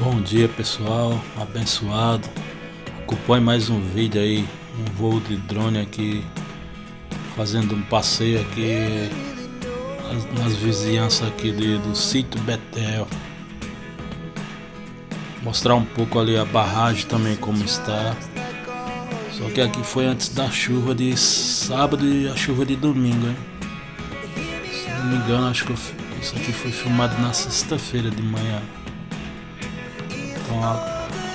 Bom dia pessoal, abençoado. Acompanhe mais um vídeo aí, um voo de drone aqui, fazendo um passeio aqui nas vizinhanças aqui do Sítio Betel. Mostrar um pouco ali a barragem também como está. Só que aqui foi antes da chuva de sábado e a chuva de domingo, hein? Se não me engano, acho que isso aqui foi filmado na sexta-feira de manhã. Então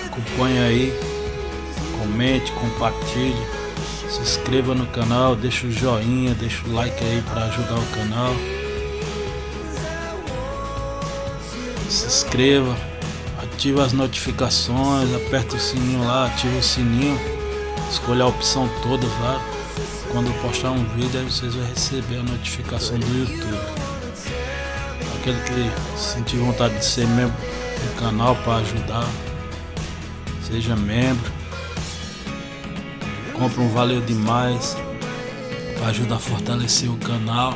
acompanhe aí, comente, compartilhe, se inscreva no canal, deixa o joinha, deixa o like aí para ajudar o canal. Se inscreva, ativa as notificações, aperta o sininho lá, ativa o sininho, escolha a opção todas lá. Quando eu postar um vídeo aí vocês vão receber a notificação do YouTube. Aquele que sentir vontade de ser membro do canal para ajudar, seja membro, compra um valeu demais para ajudar a fortalecer o canal.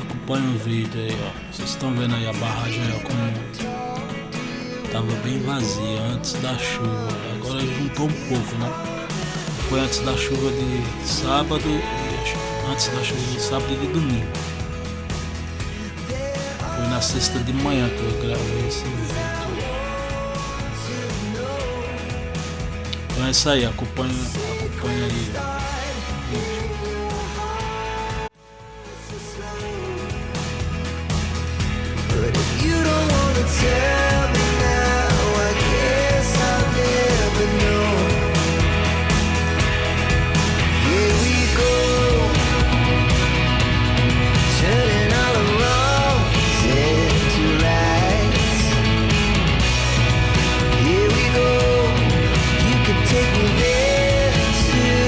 Acompanhe o vídeo aí, ó. Vocês estão vendo aí a barragem aí, ó, como tava bem vazia antes da chuva, agora juntou um pouco, né? Foi antes da chuva de sábado e antes da chuva de sábado e de domingo. Foi na sexta de manhã que eu gravei esse vídeo. Então é isso aí, acompanha aí o vídeo. But if you don't wanna tell me now, I guess I'll never know. Here we go, turning all the wrongs into rights. Here we go, you can take me there too.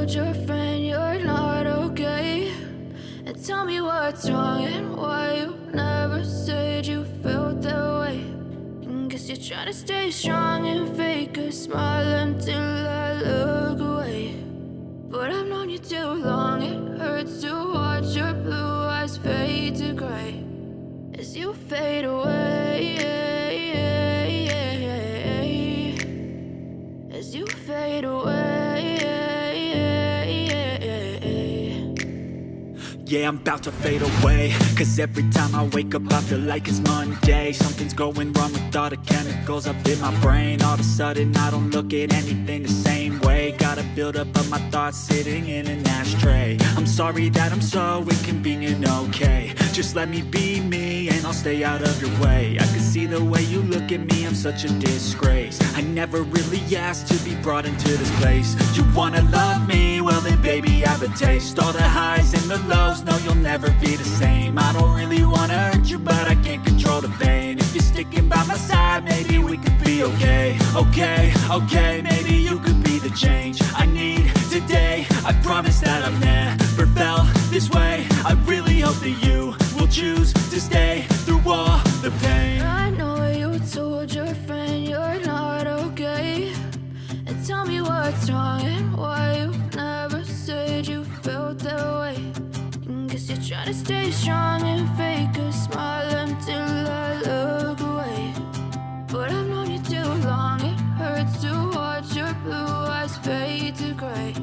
told your friend you're not okay? And tell me what's wrong and why you never said you felt that way. And guess you're trying to stay strong and fake a smile until I look away. But I've known you too long, it hurts to watch your blue eyes fade to gray as you fade away, as you fade away. Yeah, I'm about to fade away, cause every time I wake up I feel like it's Monday. Something's going wrong with all the chemicals up in my brain. All of a sudden I don't look at anything the same way. Got a buildup of my thoughts sitting in an ashtray. I'm sorry that I'm so inconvenient, okay? Just let me be me and I'll stay out of your way. I can see the way you look at me, I'm such a disgrace. I never really asked to be brought into this place. You wanna love me? Well then baby I have a taste. All the highs and the lows, no you'll never be the same. I don't really wanna hurt you but I can't control the pain. If you're sticking by my side maybe we could be okay. Okay, maybe you could be the change I need today. I promise that I've never felt this way. I really hope that you will choose to stay through all the pain. I know you told your friend you're not okay. And tell me what's wrong and why you never said you felt that way. And guess you're trying to stay strong and fake a smile until I look away. But I've known you too long, it hurts to watch your blue eyes fade to gray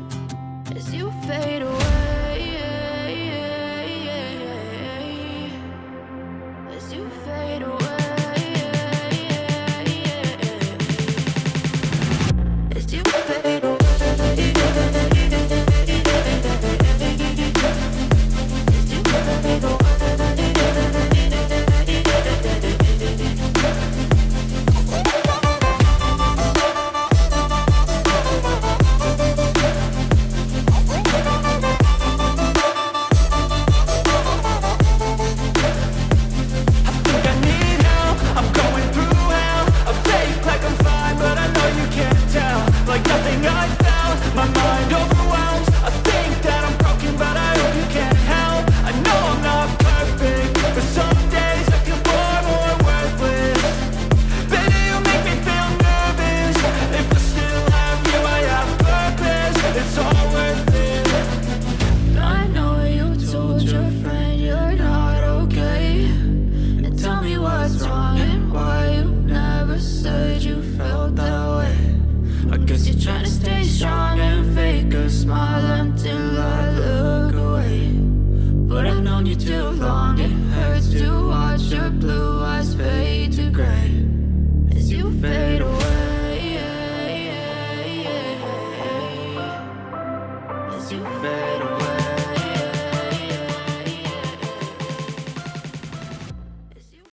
as you fade away, as you fade away, as you fade away. As you fade away.